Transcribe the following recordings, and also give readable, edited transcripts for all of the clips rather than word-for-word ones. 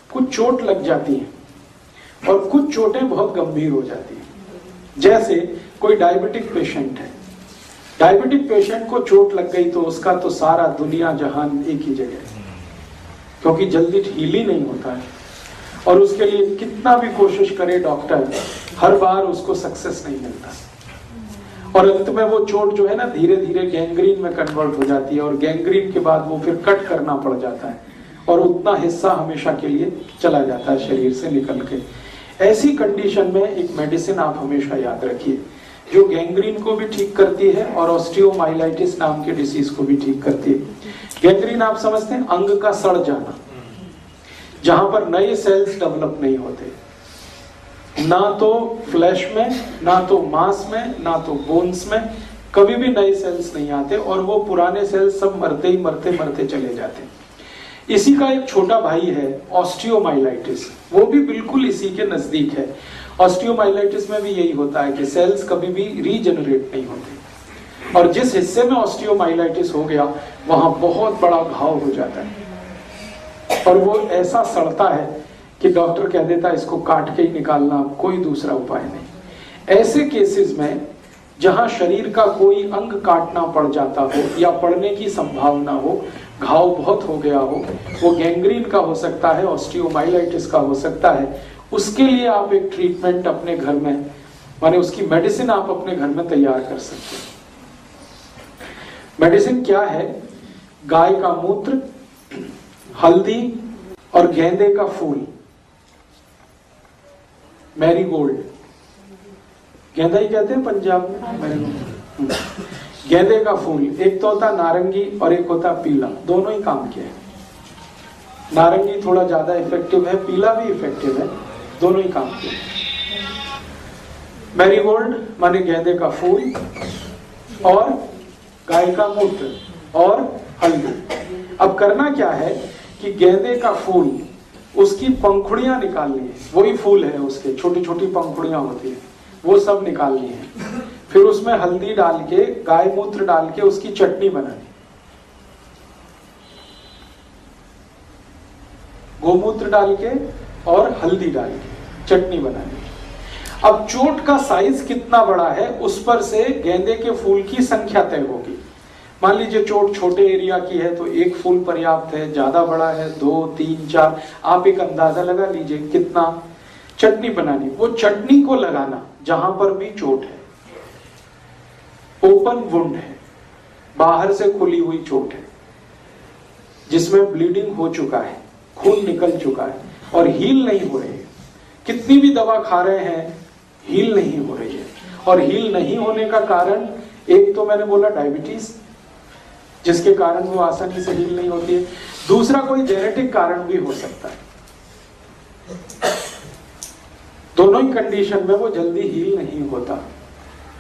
कुछ चोट लग जाती है और कुछ चोटें बहुत गंभीर हो जाती है। जैसे कोई डायबिटिक पेशेंट है, डायबिटिक पेशेंट को चोट लग गई तो उसका तो सारा दुनिया जहान एक ही जगह है, क्योंकि जल्दी हील ही नहीं होता है और उसके लिए कितना भी कोशिश करे डॉक्टर, हर बार उसको सक्सेस नहीं मिलता और अंत में वो चोट जो है ना धीरे धीरे गैंग्रीन में कन्वर्ट हो जाती है और गैंग्रीन के बाद वो फिर कट करना पड़ जाता है और उतना हिस्सा हमेशा के लिए चला जाता है शरीर से निकल के। ऐसी कंडीशन में एक मेडिसिन आप हमेशा याद रखिए जो गैंग्रीन को भी ठीक करती है और ऑस्टियोमाइलाइटिस नाम के डिसीज को भी ठीक करती है। गैंग्रीन आप समझते हैं, अंग का सड़ जाना, जहां पर नए सेल्स डेवलप नहीं होते, ना तो फ्लैश में, ना तो मांस में, ना तो बोन्स में, कभी भी नए सेल्स नहीं आते और वो पुराने सेल्स सब मरते ही मरते चले जाते हैं। इसी का एक छोटा भाई है ऑस्टियोमाइलाइटिस, वो भी बिल्कुल इसी के नजदीक है। ऑस्टियोमाइलाइटिस में भी यही होता है कि सेल्स कभी भी रीजनरेट नहीं होते और जिस हिस्से में ऑस्टियोमाइलाइटिस हो गया वहां बहुत बड़ा घाव हो जाता है और वो ऐसा सड़ता है कि डॉक्टर कह देता है इसको काट के ही निकालना, कोई दूसरा उपाय नहीं। ऐसे केसेस में जहां शरीर का कोई अंग काटना पड़ जाता हो या पड़ने की संभावना हो, घाव बहुत हो गया हो, वो गैंग्रीन का हो सकता है, ऑस्टियोमाइलाइटिस का हो सकता है, उसके लिए आप एक ट्रीटमेंट अपने घर में, माने उसकी मेडिसिन आप अपने घर में तैयार कर सकते हैं। मेडिसिन क्या है? गाय का मूत्र, हल्दी और गेंदे का फूल, मैरीगोल्ड, गेंदा ही कहते हैं पंजाब में, मैरीगोल्ड। गेंदे का फूल, एक तो होता नारंगी और एक होता पीला, दोनों ही काम के हैं। नारंगी थोड़ा ज्यादा इफेक्टिव है, पीला भी इफेक्टिव है, दोनों ही काम के हैं। मैरीगोल्ड माने गेंदे का फूल और गाय का मूत्र और हल्दी। अब करना क्या है कि गेंदे का फूल, उसकी पंखुड़ियां निकालनी है, वही फूल है उसके, छोटी छोटी पंखुड़ियां होती है, वो सब निकालनी है। फिर उसमें हल्दी डाल के, गाय मूत्र डाल के उसकी चटनी बनानी, गोमूत्र डाल के और हल्दी डाल के चटनी बनानी। अब चोट का साइज कितना बड़ा है उस पर से गेंदे के फूल की संख्या तय होगी। मान लीजिए चोट छोटे एरिया की है तो एक फूल पर्याप्त है, ज्यादा बड़ा है 2, 3, 4, आप एक अंदाजा लगा लीजिए कितना। चटनी बनानी, वो चटनी को लगाना जहां पर भी चोट है, ओपन वुंड है, बाहर से खुली हुई चोट है जिसमें ब्लीडिंग हो चुका है, खून निकल चुका है और हील नहीं हो रही है, कितनी भी दवा खा रहे हैं हील नहीं हो रही है। और हील नहीं होने का कारण, एक तो मैंने बोला डायबिटीज, जिसके कारण वो आसानी से हील नहीं होती है, दूसरा कोई जेनेटिक कारण भी हो सकता है। दोनों ही कंडीशन में वो जल्दी हील नहीं होता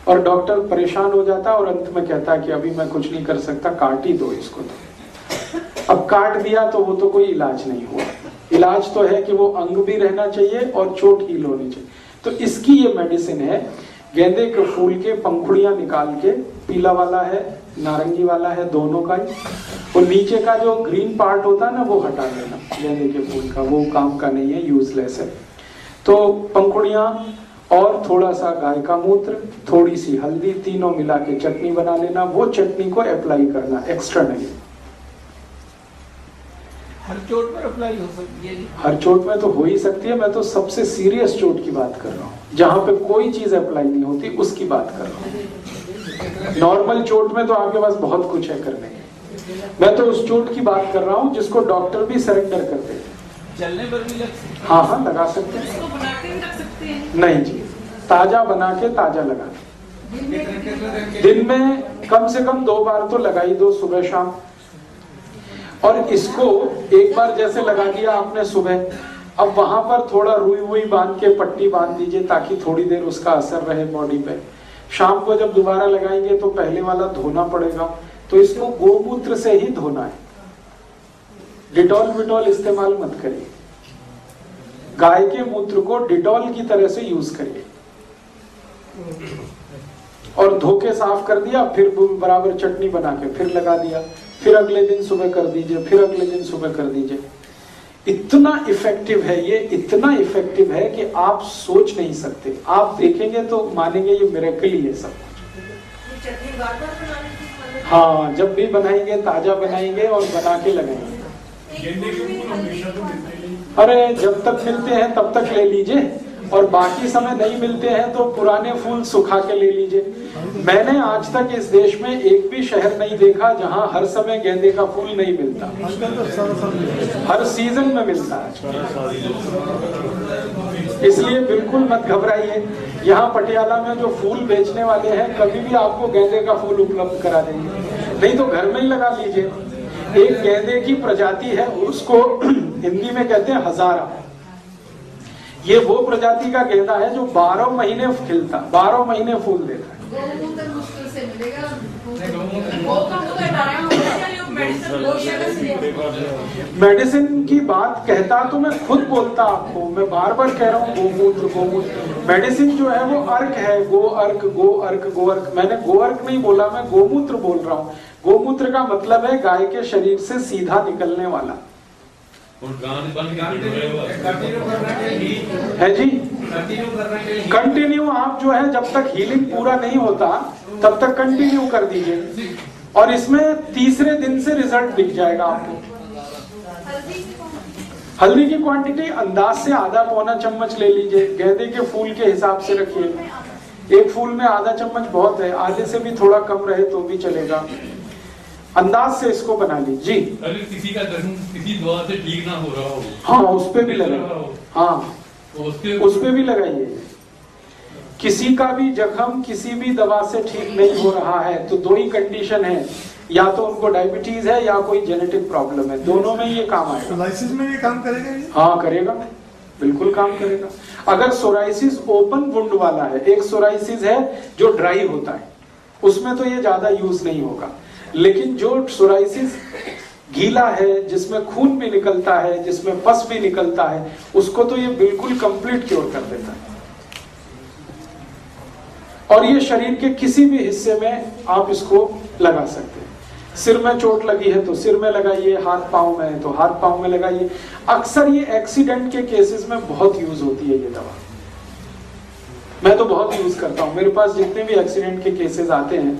और डॉक्टर परेशान हो जाता है और अंत में कहता है कि अभी मैं कुछ नहीं कर सकता, काट ही दो इसको। तो अब काट दिया तो वो तो कोई इलाज नहीं हुआ। इलाज तो है कि वो अंग भी रहना चाहिए और चोट हील होनी चाहिए। तो इसकी ये मेडिसिन है, गेंदे के फूल के पंखुड़ियां निकाल के, पीला वाला है नारंगी वाला है, दोनों का ही, वो नीचे का जो ग्रीन पार्ट होता है ना वो हटा देना गेंदे के फूल का, वो काम का नहीं है, यूजलेस है। तो पंखुड़ियां और थोड़ा सा गाय का मूत्र, थोड़ी सी हल्दी, तीनों मिला के चटनी बना लेना, वो चटनी को अप्लाई करना एक्सटर्नली। हर चोट पर अप्लाई हो सकती है? हर चोट में तो हो ही सकती है, मैं तो सबसे सीरियस चोट की बात कर रहा हूँ, जहां पे कोई चीज अप्लाई नहीं होती उसकी बात कर रहा हूँ। नॉर्मल चोट में तो आपके पास बहुत कुछ है करने के, मैं तो उस चोट की बात कर रहा हूँ जिसको डॉक्टर भी सरेंडर कर देते हैं। चलने पर भी लग सकते हैं? हाँ हाँ लगा सकते हैं। इसको बना के रख सकते हैं? नहीं जी, ताजा बना के ताजा लगा, दिन में कम से कम 2 बार तो लगा ही दो, सुबह शाम। और इसको एक बार जैसे लगा दिया आपने सुबह, अब वहां पर थोड़ा रुई वुई बांध के पट्टी बांध दीजिए ताकि थोड़ी देर उसका असर रहे बॉडी पे। शाम को जब दोबारा लगाएंगे तो पहले वाला धोना पड़ेगा, तो इसको गोमूत्र से ही धोना है, डिटॉल विटॉल इस्तेमाल मत करिए। गाय के मूत्र को डिटॉल की तरह से यूज करिए और धो के साफ कर दिया, फिर बराबर चटनी बना के फिर लगा दिया, फिर अगले दिन सुबह कर दीजिए, फिर अगले दिन सुबह कर दीजिए। इतना इफेक्टिव है ये, इतना इफेक्टिव है कि आप सोच नहीं सकते। आप देखेंगे तो मानेंगे ये मिरेकल ही है सब कुछ। चटनी बार-बार बनाने की? हाँ, जब भी बनाएंगे ताजा बनाएंगे और बना के लगाएंगे। अरे जब तक मिलते हैं तब तक ले लीजिए, और बाकी समय नहीं मिलते हैं तो पुराने फूल सुखा के ले लीजिए। मैंने आज तक इस देश में एक भी शहर नहीं देखा जहां हर समय गेंदे का फूल नहीं मिलता। हर सीजन में मिलता है, इसलिए बिल्कुल मत घबराइए। यहाँ पटियाला में जो फूल बेचने वाले हैं कभी भी आपको गेंदे का फूल उपलब्ध करा देंगे, नहीं तो घर में ही लगा लीजिए। एक गेंदे की प्रजाति है, उसको हिंदी में कहते हैं हजारा। ये वो प्रजाति का गेंदा है जो 12 महीने खिलता, 12 महीने फूल देता है। मुश्किल से मिलेगा। मेडिसिन की बात कहता तो मैं खुद बोलता आपको, मैं बार बार कह रहा हूँ गोमूत्र गोमूत्र। मेडिसिन जो है वो अर्क है, गो अर्क गो अर्क गो अर्क। मैंने गो अर्क नहीं बोला, मैं गोमूत्र बोल रहा हूँ। गोमूत्र का मतलब है गाय के शरीर से सीधा निकलने वाला है जी। कंटिन्यू आप जो है जब तक हीलिंग पूरा नहीं होता तब तक कंटिन्यू कर दीजिए, और इसमें तीसरे दिन से रिजल्ट दिख जाएगा आपको। हल्दी की क्वांटिटी अंदाज से आधा पौना चम्मच ले लीजिए, गेंदे के फूल के हिसाब से रखिए। एक फूल में आधा चम्मच बहुत है, आधे से भी थोड़ा कम रहे तो भी चलेगा। अंदाज से इसको बना लीजिए। अगर किसी का दर्द किसी दवा से ठीक ना हो रहा हो, हाँ उस पे भी लगाइए, हाँ उस पे भी लगाइए। किसी का भी जख्म किसी भी दवा से ठीक नहीं हो रहा है तो दो ही कंडीशन है, या तो उनको डायबिटीज है या कोई जेनेटिक प्रॉब्लम है, दोनों में ये काम आएगा। सोराइसिस में ये काम करेगा ये? हाँ करेगा, बिल्कुल काम करेगा। अगर सोराइसिस ओपन वुंड वाला है, एक सोराइसिस है जो ड्राई होता है, उसमें तो ये ज्यादा यूज नहीं होगा। लेकिन जो सोराइसिस गीला है, जिसमें खून भी निकलता है, जिसमें पस भी निकलता है, उसको तो ये बिल्कुल कंप्लीट क्योर कर देता है। और ये शरीर के किसी भी हिस्से में आप इसको लगा सकते हैं। सिर में चोट लगी है तो सिर में लगाइए, हाथ पांव में है तो हाथ पांव में लगाइए। अक्सर ये एक्सीडेंट के केसेस में बहुत यूज होती है ये दवा। मैं तो बहुत यूज करता हूँ। मेरे पास जितने भी एक्सीडेंट के केसेस आते हैं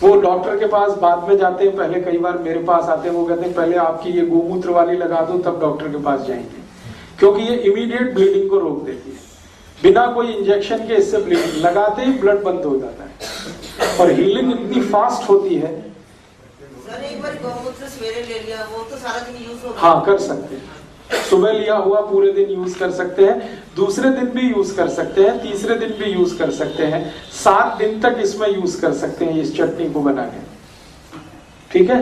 वो डॉक्टर के पास बाद में जाते हैं, पहले कई बार मेरे पास आते हैं। वो कहते हैं पहले आपकी ये गोमूत्र वाली लगा दो तब डॉक्टर के पास जाएंगे, क्योंकि ये इमीडिएट ब्लीडिंग को रोक देती है। बिना कोई इंजेक्शन के इससे ब्लीडिंग लगाते ही ब्लड बंद हो जाता है, और हीलिंग इतनी फास्ट होती है। सर एक बार गौमूत्र सवेरे ले लिया, वो तो सारा दिन यूज होगा? हाँ कर सकते हैं, सुबह लिया हुआ पूरे दिन यूज कर सकते हैं, दूसरे दिन भी यूज कर सकते हैं, तीसरे दिन भी यूज कर सकते हैं, 7 दिन तक इसमें यूज कर सकते हैं इस चटनी को बना के। ठीक है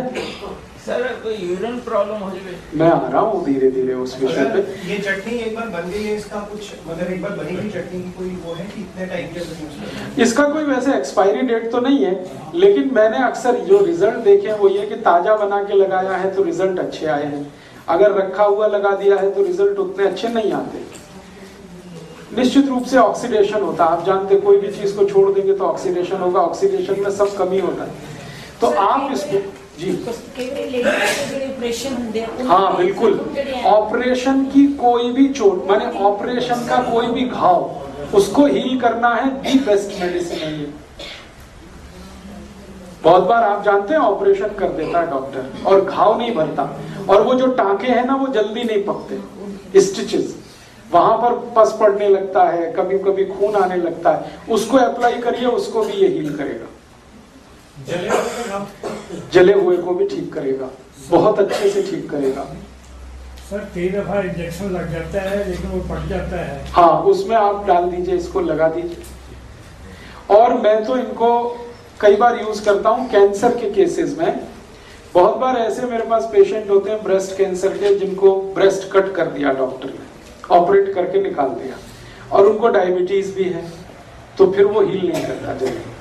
सर, कोई यूरिन प्रॉब्लम हो जाए? मैं आ रहा हूँ धीरे धीरे उस विषय पे। ये चटनी एक बार बन गई है, इसका कुछ मतलब एक बार बनी हुई चटनी की कोई वो है कि इतने टाइम के? इसका कोई वैसे एक्सपायरी डेट तो नहीं है, लेकिन मैंने अक्सर जो रिजल्ट देखे हैं वो ये कि ताजा बना के लगाया है तो रिजल्ट अच्छे आए हैं, अगर रखा हुआ लगा दिया है तो रिजल्ट उतने अच्छे नहीं आते। निश्चित रूप से ऑक्सीडेशन होता है, आप जानते कोई भी चीज को छोड़ देंगे तो ऑक्सीडेशन होगा, ऑक्सीडेशन में सब कमी होता है। तो आप इसको जी हाँ बिल्कुल, ऑपरेशन की कोई भी चोट, माने ऑपरेशन का कोई भी घाव, उसको हील करना है दी बेस्ट मेडिसिन है ये। बहुत बार आप जानते हैं ऑपरेशन कर देता है डॉक्टर और घाव नहीं भरता, और वो जो टांके हैं ना वो जल्दी नहीं पकते, स्टिचेस, वहां पर पस पड़ने लगता है, कभी कभी खून आने लगता है, उसको अप्लाई करिए, उसको भी ये हील करेगा। जले हुए को भी ठीक करेगा, बहुत अच्छे से ठीक करेगा। सर कई दफा इंजेक्शन लग जाता है लेकिन वो पट जाता है। हाँ उसमें आप डाल दीजिए, इसको लगा दीजिए। और मैं तो इनको कई बार यूज करता हूँ कैंसर के केसेस में। बहुत बार ऐसे मेरे पास पेशेंट होते हैं ब्रेस्ट कैंसर के, जिनको ब्रेस्ट कट कर दिया डॉक्टर ने, ऑपरेट करके निकाल दिया, और उनको डायबिटीज भी है, तो फिर वो हील नहीं करता जल्दी।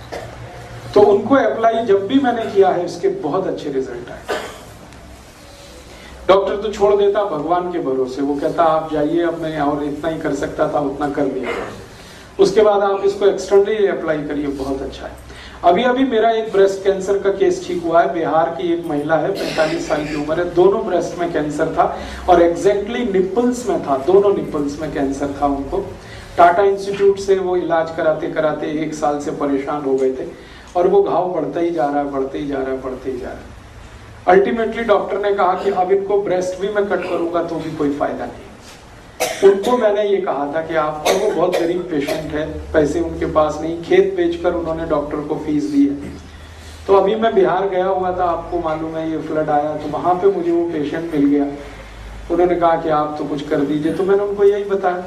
तो उनको अप्लाई जब भी मैंने किया है उसके बहुत अच्छे रिजल्ट आए। डॉक्टर तो छोड़ देता भगवान के भरोसे, वो कहता आप जाइए, अब मैं और इतना ही कर सकता था उतना कर दिया। उसके बाद आप इसको एक्सटर्नली अप्लाई करिए, बहुत अच्छा है। अभी अभी मेरा एक ब्रेस्ट कैंसर का केस ठीक हुआ है। बिहार की एक महिला है, 45 साल की उम्र है, दोनों ब्रेस्ट में कैंसर था और एग्जैक्टली निपल्स में था, दोनों निपल्स में कैंसर था उनको। टाटा इंस्टीट्यूट से वो इलाज कराते कराते 1 साल से परेशान हो गए थे और वो घाव बढ़ता ही जा रहा है, बढ़ते ही जा रहा है, बढ़ते ही जा रहा है। अल्टीमेटली डॉक्टर ने कहा कि अब इनको ब्रेस्ट भी मैं कट करूंगा तो भी कोई फायदा नहीं। उनको मैंने ये कहा था कि आप, और वो बहुत गरीब पेशेंट है, पैसे उनके पास नहीं, खेत बेचकर उन्होंने डॉक्टर को फीस दी है। तो अभी मैं बिहार गया हुआ था, आपको मालूम है ये फ्लड आया, तो वहां पे मुझे वो पेशेंट मिल गया। उन्होंने कहा कि आप तो कुछ कर दीजिए, तो मैंने उनको यही बताया,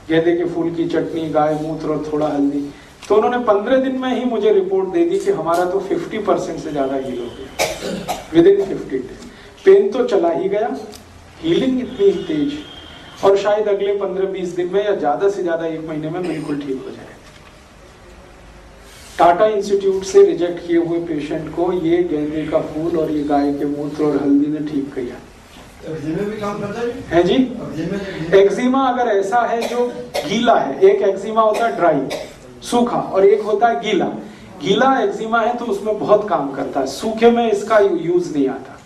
गेंदे के फूल की चटनी, गाय मूत्र और थोड़ा हल्दी। तो उन्होंने 15 दिन में ही मुझे रिपोर्ट दे दी कि हमारा तो 50% से ज्यादा हील हो गया विदिन 50 डेज। पेन तो चला ही गया, हीलिंग इतनी तेज, और शायद अगले 15-20 दिन में या ज्यादा से ज्यादा 1 महीने में बिल्कुल ठीक हो जाए। टाटा इंस्टीट्यूट से रिजेक्ट किए हुए पेशेंट को ये गेंदे का फूल और ये गाय के मूत्र और हल्दी ने ठीक किया भी काम करता है जी। एक्जिमा अगर ऐसा है जो गीला है, एक एक्जिमा होता है ड्राई सूखा और एक होता है गीला। गीला एक्जिमा है तो उसमें बहुत काम करता है, सूखे में इसका यूज नहीं आता।